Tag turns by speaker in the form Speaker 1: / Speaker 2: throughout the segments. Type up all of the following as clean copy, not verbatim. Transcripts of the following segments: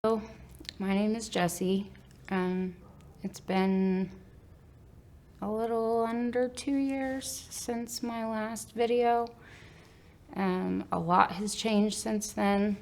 Speaker 1: Hello, my name is Jessie. It's been a little under 2 years since my last video. A lot has changed since then.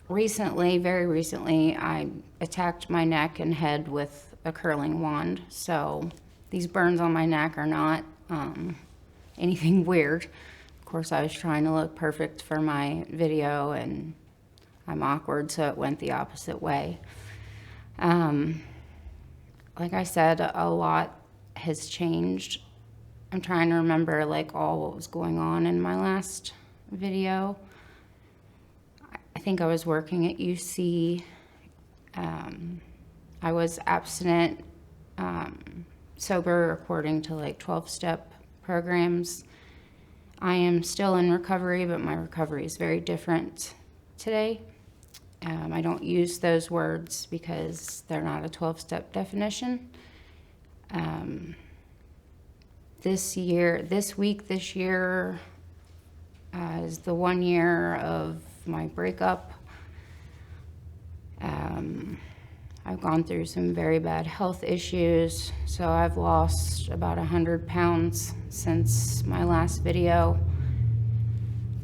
Speaker 1: Very recently, I attacked my neck and head with a curling wand. So these burns on my neck are not anything weird. Of course, I was trying to look perfect for my video, and I'm awkward, so it went the opposite way. Like I said, a lot has changed. I'm trying to remember all what was going on in my last video. I think I was working at UC. I was abstinent, sober according to 12-step programs. I am still in recovery, but my recovery is very different today. I don't use those words because they're not a 12-step definition. This year is the 1 year of my breakup. I've gone through some very bad health issues, so I've lost about 100 pounds since my last video.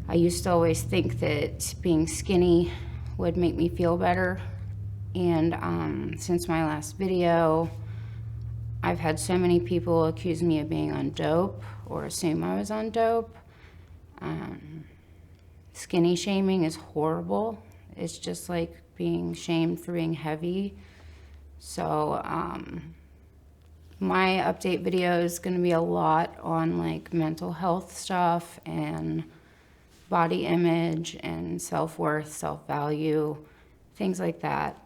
Speaker 1: I used to always think that being skinny would make me feel better, and since my last video, I've had so many people accuse me of being on dope or assume I was on dope. Skinny shaming is horrible. It's just like being shamed for being heavy. So my update video is going to be a lot on mental health stuff and body image and self-worth, self-value, things like that.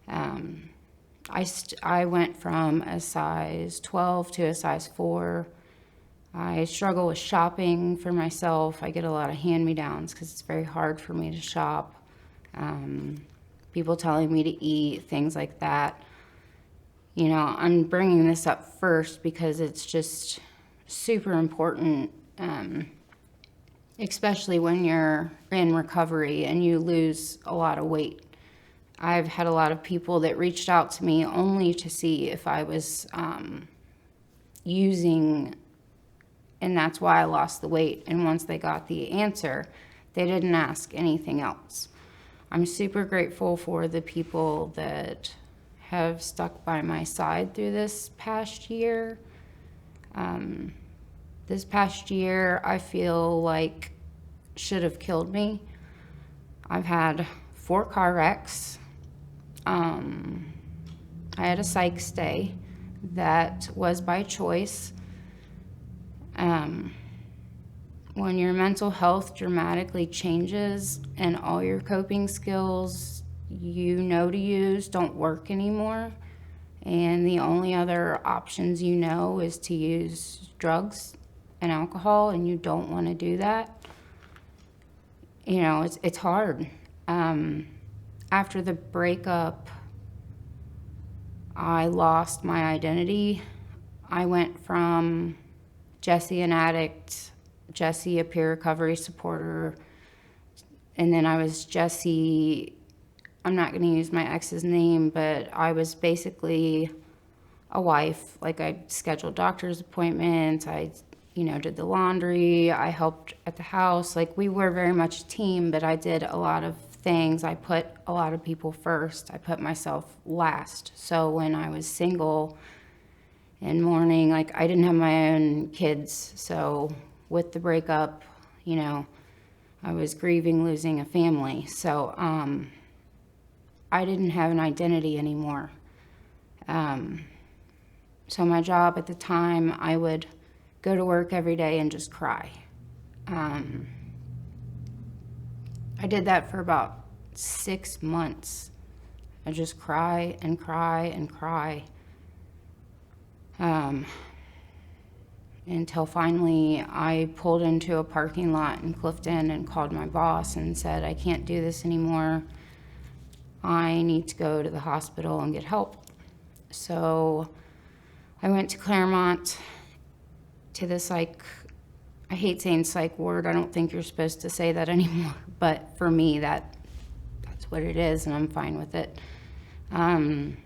Speaker 1: I went from a size 12 to a size 4. I struggle with shopping for myself. I get a lot of hand-me-downs because it's very hard for me to shop. People telling me to eat, things like that. You know, I'm bringing this up first because it's just super important, especially when you're in recovery and you lose a lot of weight. I've had a lot of people that reached out to me only to see if I was using, and that's why I lost the weight. And once they got the answer, they didn't ask anything else. I'm super grateful for the people that have stuck by my side through this past year. This past year, I feel like should have killed me. I've had 4 car wrecks. I had a psych stay that was by choice. When your mental health dramatically changes and all your coping skills you know to use don't work anymore, and the only other options you know is to use drugs and alcohol, and you don't want to do that, you know, it's hard. After the breakup, I lost my identity. I went from Jessie, an addict, Jessie, a peer recovery supporter, and then I was Jessie, I'm not going to use my ex's name, but I was basically a wife. I scheduled doctor's appointments, I did the laundry, I helped at the house. We were very much a team, but I did a lot of things. I put a lot of people first. I put myself last. So when I was single and mourning, I didn't have my own kids. So with the breakup, I was grieving losing a family. So I didn't have an identity anymore. So my job at the time, I would go to work every day and just cry. I did that for about 6 months. I just cry and cry and cry. Until finally I pulled into a parking lot in Clifton and called my boss and said, I can't do this anymore. I need to go to the hospital and get help. So I went to Claremont to the psych. I hate saying psych ward. I don't think you're supposed to say that anymore. But for me, that's what it is, and I'm fine with it. And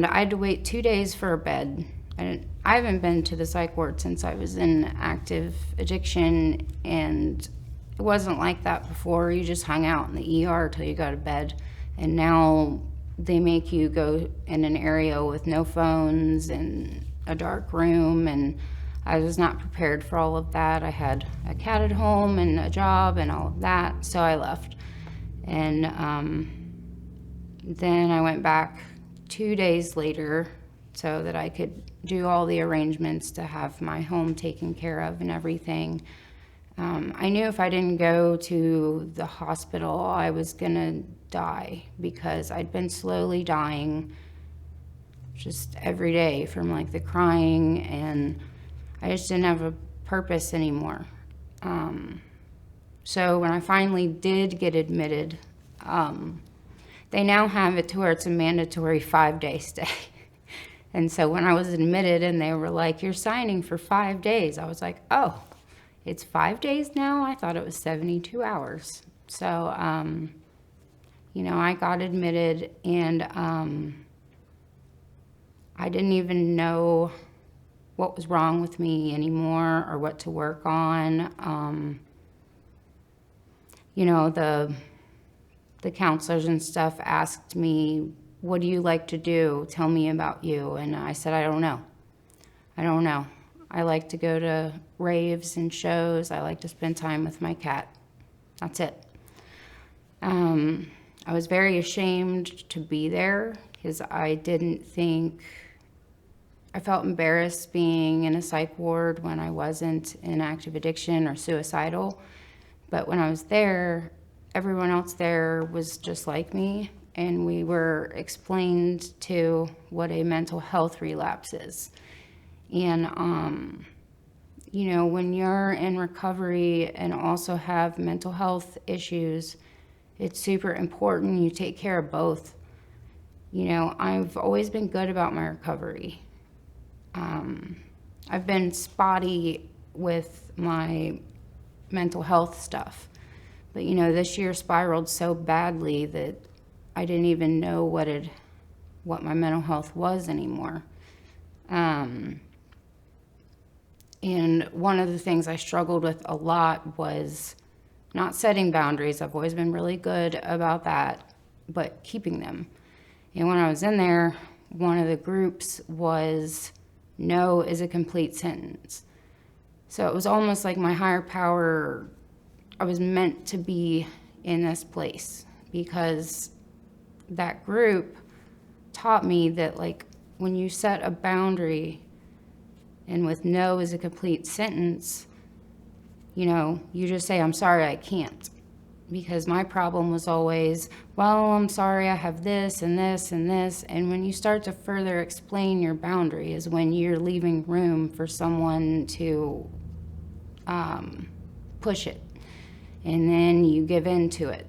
Speaker 1: I had to wait 2 days for a bed. I haven't been to the psych ward since I was in active addiction, and it wasn't like that before. You just hung out in the ER till you go to bed. And now they make you go in an area with no phones and a dark room, and I was not prepared for all of that. I had a cat at home and a job and all of that, so I left. And then I went back 2 days later so that I could do all the arrangements to have my home taken care of and everything. I knew if I didn't go to the hospital, I was gonna die, because I'd been slowly dying just every day from like the crying, and I just didn't have a purpose anymore. So when I finally did get admitted, they now have it to where it's a mandatory 5-day stay. And so when I was admitted and they were like, you're signing for 5 days, I was like, oh, it's 5 days now? I thought it was 72 hours. So, I got admitted, and I didn't even know what was wrong with me anymore or what to work on. The counselors and stuff asked me, what do you like to do? Tell me about you. And I said, I don't know. I like to go to raves and shows. I like to spend time with my cat. That's it. I was very ashamed to be there, because I felt embarrassed being in a psych ward when I wasn't in active addiction or suicidal. But when I was there, everyone else there was just like me, and we were explained to what a mental health relapse is. And, when you're in recovery and also have mental health issues, it's super important you take care of both. I've always been good about my recovery. I've been spotty with my mental health stuff. But, this year spiraled so badly that I didn't even know what my mental health was anymore. And one of the things I struggled with a lot was not setting boundaries. I've always been really good about that, but keeping them. And when I was in there, one of the groups was, no is a complete sentence. So it was almost like my higher power, I was meant to be in this place, because that group taught me that, like, when you set a boundary and with no is a complete sentence, you just say, I'm sorry, I can't. Because my problem was always, well, I'm sorry, I have this and this and this. And when you start to further explain your boundary is when you're leaving room for someone to push it. And then you give in to it.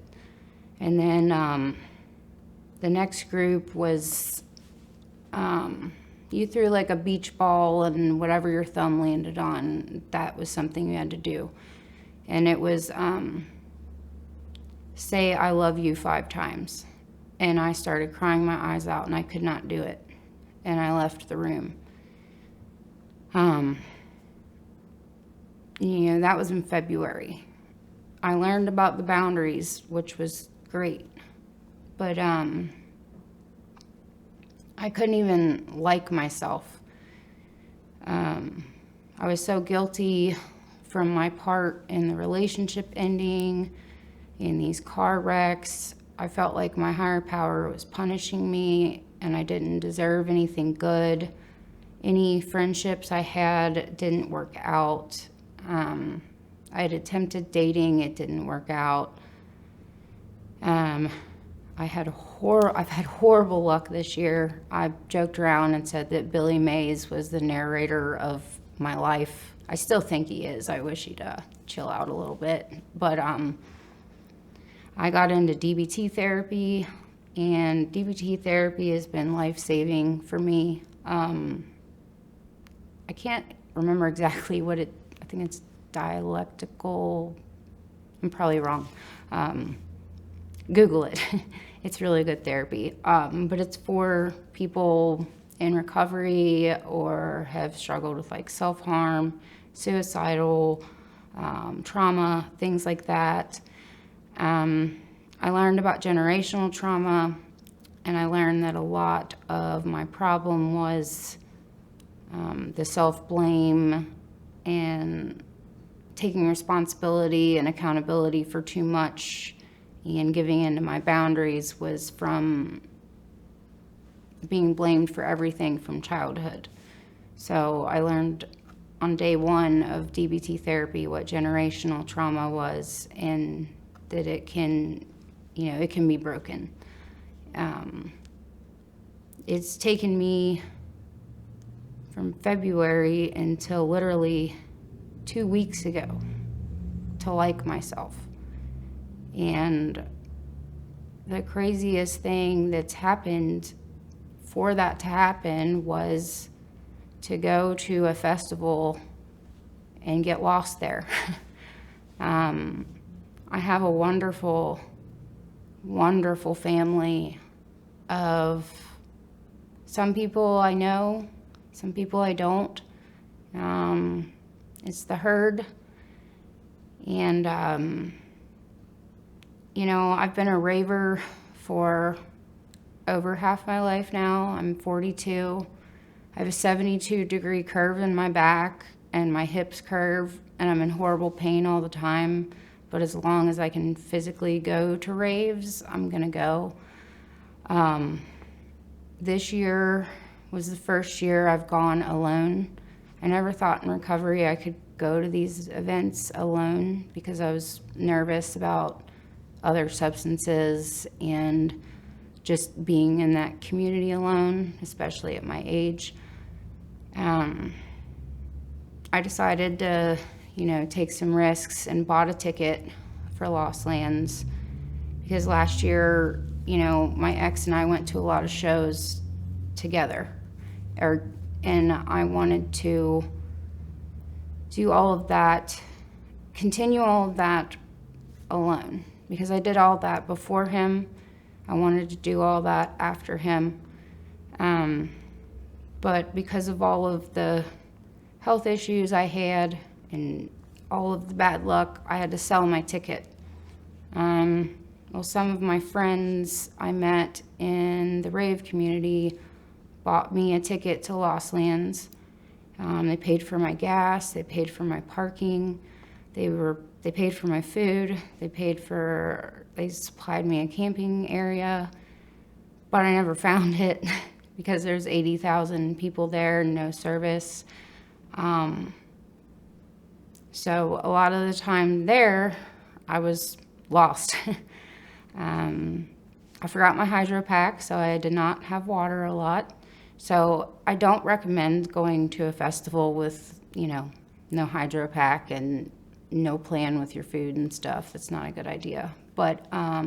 Speaker 1: And then the next group was, you threw like a beach ball, and whatever your thumb landed on, that was something you had to do. And it was, say I love you 5 times. And I started crying my eyes out, and I could not do it. And I left the room. That was in February. I learned about the boundaries, which was great. But I couldn't even like myself. I was so guilty from my part in the relationship ending, in these car wrecks. I felt like my higher power was punishing me, and I didn't deserve anything good. Any friendships I had didn't work out. I had attempted dating, it didn't work out. I've had horrible luck this year. I joked around and said that Billy Mays was the narrator of my life. I still think he is. I wish he'd chill out a little bit. But I got into DBT therapy, and DBT therapy has been life-saving for me. I can't remember exactly I think it's dialectical. I'm probably wrong. Google it. It's really good therapy. But it's for people in recovery or have struggled with like self-harm, suicidal, trauma, things like that. I learned about generational trauma, and I learned that a lot of my problem was the self-blame and taking responsibility and accountability for too much and giving into my boundaries was from being blamed for everything from childhood. So I learned on day one of DBT therapy what generational trauma was, and that it can, it can be broken. It's taken me from February until literally 2 weeks ago to like myself. And the craziest thing that's happened for that to happen was to go to a festival and get lost there. I have a wonderful, wonderful family of some people I know, some people I don't. It's the herd. And, I've been a raver for over half my life now. I'm 42. I have a 72-degree curve in my back, and my hips curve, and I'm in horrible pain all the time. But as long as I can physically go to raves, I'm going to go. This year was the first year I've gone alone. I never thought in recovery I could go to these events alone because I was nervous about other substances and just being in that community alone, especially at my age. I decided to, take some risks and bought a ticket for Lost Lands because last year, my ex and I went to a lot of shows together, and I wanted to do all of that, continue all of that alone because I did all that before him. I wanted to do all that after him. But because of all of the health issues I had and all of the bad luck, I had to sell my ticket. Some of my friends I met in the rave community bought me a ticket to Lost Lands. They paid for my gas, they paid for my parking, they paid for my food, they supplied me a camping area, but I never found it because there's 80,000 people there and no service. So a lot of the time there, I was lost. I forgot my hydro pack, so I did not have water a lot. So I don't recommend going to a festival with, no hydro pack and no plan with your food and stuff. It's not a good idea. But I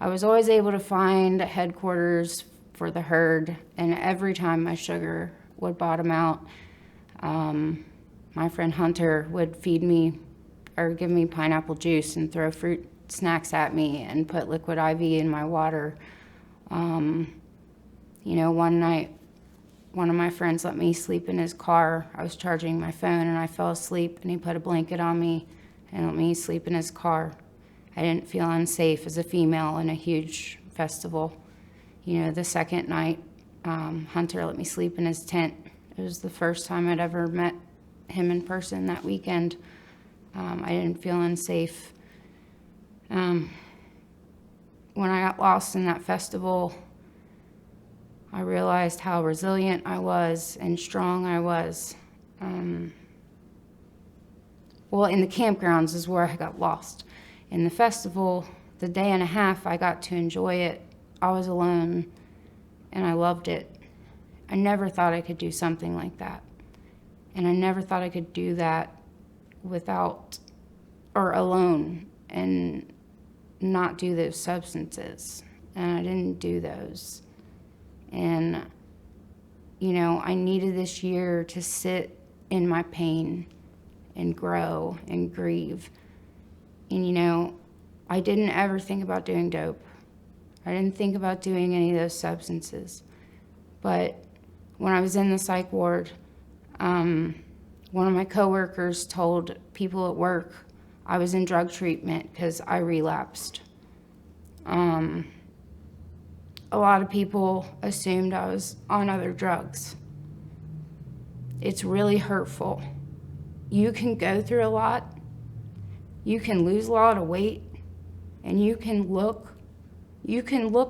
Speaker 1: was always able to find headquarters for the herd, and every time my sugar would bottom out, my friend Hunter would feed me or give me pineapple juice and throw fruit snacks at me and put liquid IV in my water. One night, one of my friends let me sleep in his car. I was charging my phone and I fell asleep, and he put a blanket on me and let me sleep in his car. I didn't feel unsafe as a female in a huge festival. The second night, Hunter let me sleep in his tent. It was the first time I'd ever met him in person that weekend. I didn't feel unsafe. When I got lost in that festival, I realized how resilient I was and strong I was. In the campgrounds is where I got lost. In the festival, the day and a half I got to enjoy it. I was alone, and I loved it. I never thought I could do something like that. And I never thought I could do that without or alone and not do those substances. And I didn't do those. And, I needed this year to sit in my pain and grow and grieve. And, I didn't ever think about doing dope. I didn't think about doing any of those substances. But when I was in the psych ward, one of my coworkers told people at work I was in drug treatment because I relapsed. A lot of people assumed I was on other drugs. It's really hurtful. You can go through a lot. You can lose a lot of weight, and you can look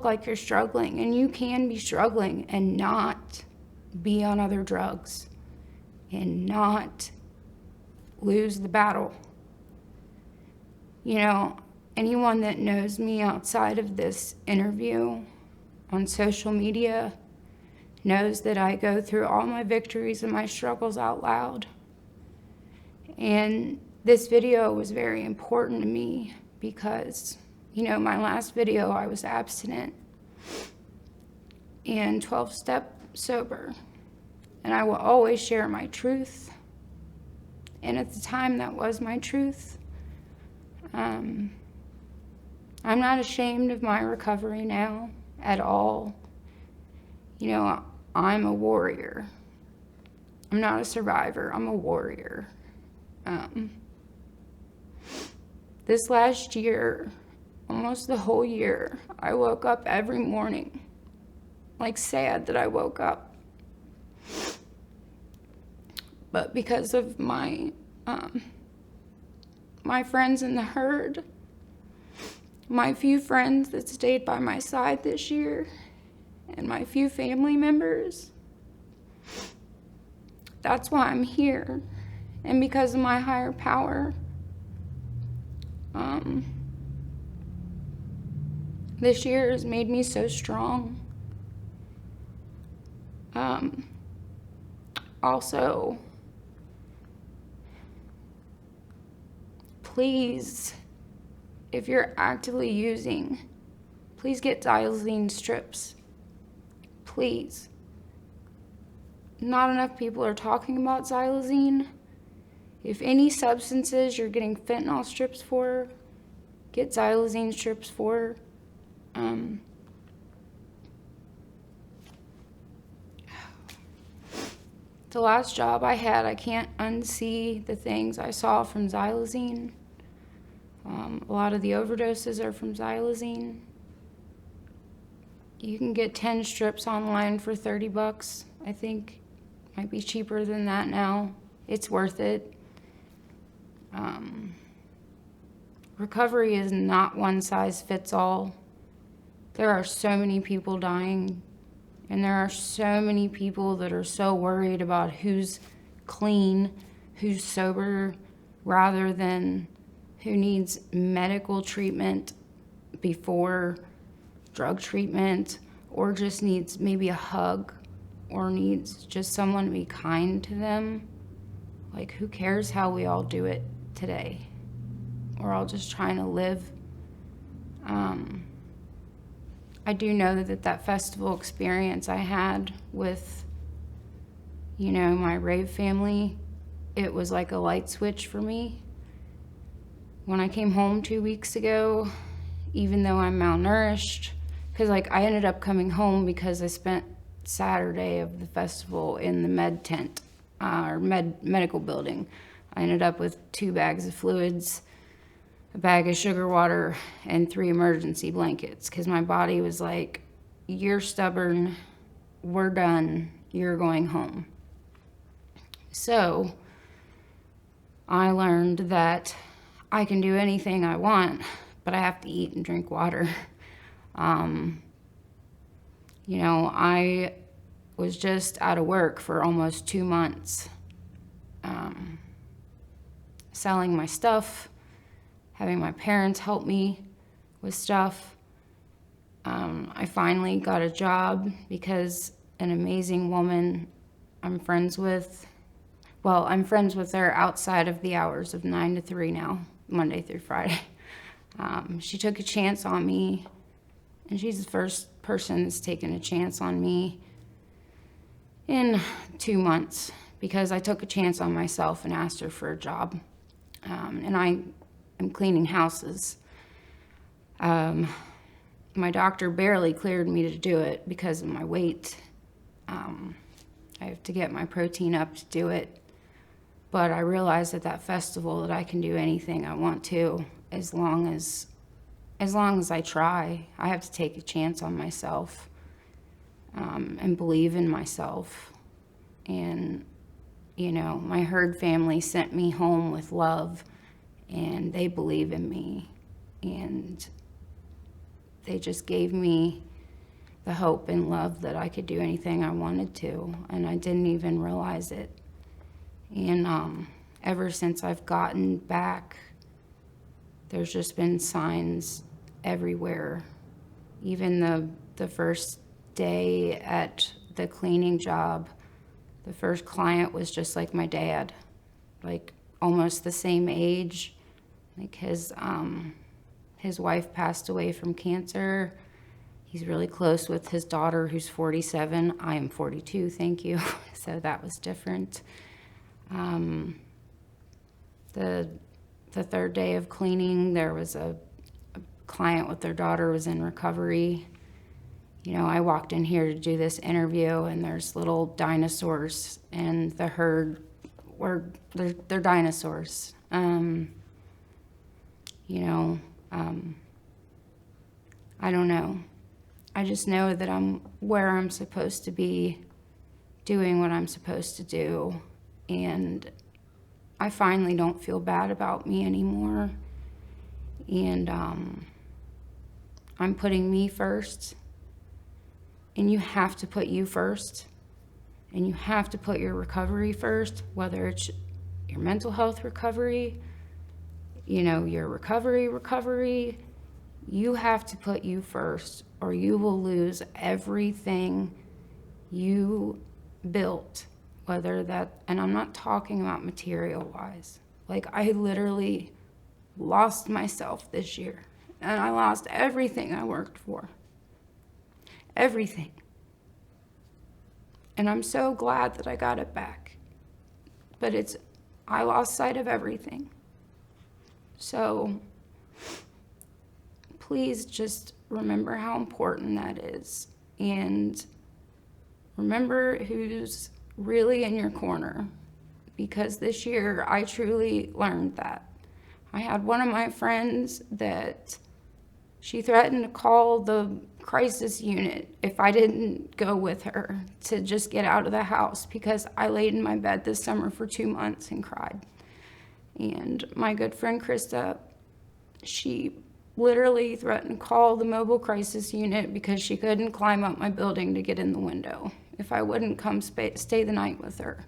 Speaker 1: like you're struggling, and you can be struggling and not be on other drugs and not lose the battle. You know, anyone that knows me outside of this interview on social media knows that I go through all my victories and my struggles out loud. And this video was very important to me because, you know, my last video I was abstinent and 12-step sober. And I will always share my truth. And at the time, that was my truth. I'm not ashamed of my recovery now at all. You know, I'm a warrior. I'm not a survivor. I'm a warrior. This last year, almost the whole year, I woke up every morning, like sad that I woke up. But because of my friends in the herd, my few friends that stayed by my side this year, and my few family members, that's why I'm here. And because of my higher power, this year has made me so strong. Also, please, if you're actively using, please get xylazine strips. Please. Not enough people are talking about xylazine. If any substances you're getting fentanyl strips for, get xylazine strips for. The last job I had, I can't unsee the things I saw from xylazine. A lot of the overdoses are from xylazine. You can get 10 strips online for $30, I think. Might be cheaper than that now. It's worth it. Recovery is not one size fits all. There are so many people dying, and there are so many people that are so worried about who's clean, who's sober, rather than who needs medical treatment before drug treatment, or just needs maybe a hug, or needs just someone to be kind to them. Like, who cares how we all do it today? We're all just trying to live. I do know that festival experience I had with, you know, my rave family, it was like a light switch for me. When I came home 2 weeks ago, even though I'm malnourished, because like I ended up coming home because I spent Saturday of the festival in the med tent, or medical building. I ended up with 2 bags of fluids, a bag of sugar water, and 3 emergency blankets, because my body was like, you're stubborn, we're done, you're going home. So I learned that I can do anything I want, but I have to eat and drink water. You know, I was just out of work for almost 2 months, selling my stuff, having my parents help me with stuff. I finally got a job because an amazing woman I'm friends with her outside of the hours of 9 to 3 now, Monday through Friday. She took a chance on me, and she's the first person that's taken a chance on me in 2 months, because I took a chance on myself and asked her for a job. And I am cleaning houses. my doctor barely cleared me to do it because of my weight. I have to get my protein up to do it. But I realized at that festival that I can do anything I want to as long as I try. I have to take a chance on myself, and believe in myself. And, you know, my herd family sent me home with love, and they believe in me. And they just gave me the hope and love that I could do anything I wanted to, and I didn't even realize it. And ever since I've gotten back, there's just been signs everywhere. Even the first day at the cleaning job, the first client was just like my dad, like almost the same age. Like his wife passed away from cancer. He's really close with his daughter, who's 47. I am 42, thank you. So that was different. The third day of cleaning, there was a client with their daughter was in recovery. You know, I walked in here to do this interview, and there's little dinosaurs, and the herd they're dinosaurs. You know, I don't know. I just know that I'm where I'm supposed to be, doing what I'm supposed to do, and I finally don't feel bad about me anymore. And I'm putting me first, and you have to put you first, and you have to put your recovery first, whether it's your mental health recovery, you know, your recovery. You have to put you first, or you will lose everything you built, whether that, and I'm not talking about material wise. Like, I literally lost myself this year, and I lost everything I worked for. Everything. And I'm so glad that I got it back. But I lost sight of everything. So please just remember how important that is. And remember who's really in your corner. Because this year, I truly learned that. I had one of my friends that she threatened to call the crisis unit if I didn't go with her to just get out of the house, because I laid in my bed this summer for 2 months and cried. And my good friend Krista, she literally threatened to call the mobile crisis unit because she couldn't climb up my building to get in the window if I wouldn't come stay the night with her.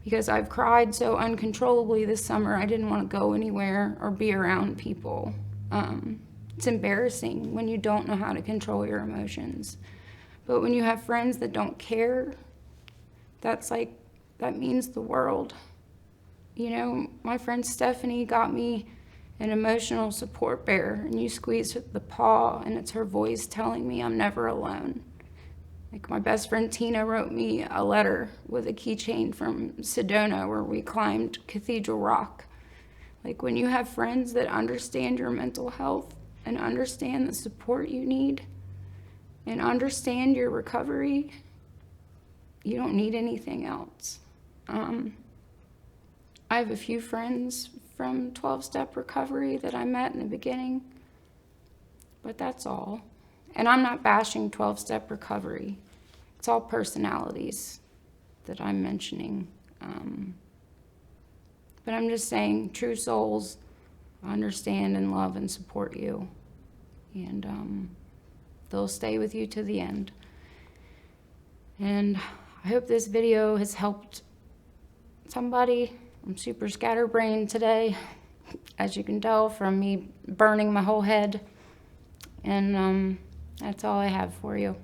Speaker 1: Because I've cried so uncontrollably this summer, I didn't want to go anywhere or be around people. It's embarrassing when you don't know how to control your emotions. But when you have friends that don't care, that means the world. You know, my friend Stephanie got me an emotional support bear, and you squeeze the paw, and it's her voice telling me I'm never alone. Like, my best friend Tina wrote me a letter with a keychain from Sedona where we climbed Cathedral Rock. Like, when you have friends that understand your mental health and understand the support you need and understand your recovery, you don't need anything else. I have a few friends from 12-step recovery that I met in the beginning, but that's all. And I'm not bashing 12-step recovery. It's all personalities that I'm mentioning. But I'm just saying, true souls understand and love and support you. And they'll stay with you to the end. And I hope this video has helped somebody. I'm super scatterbrained today, as you can tell from me burning my whole head. And that's all I have for you.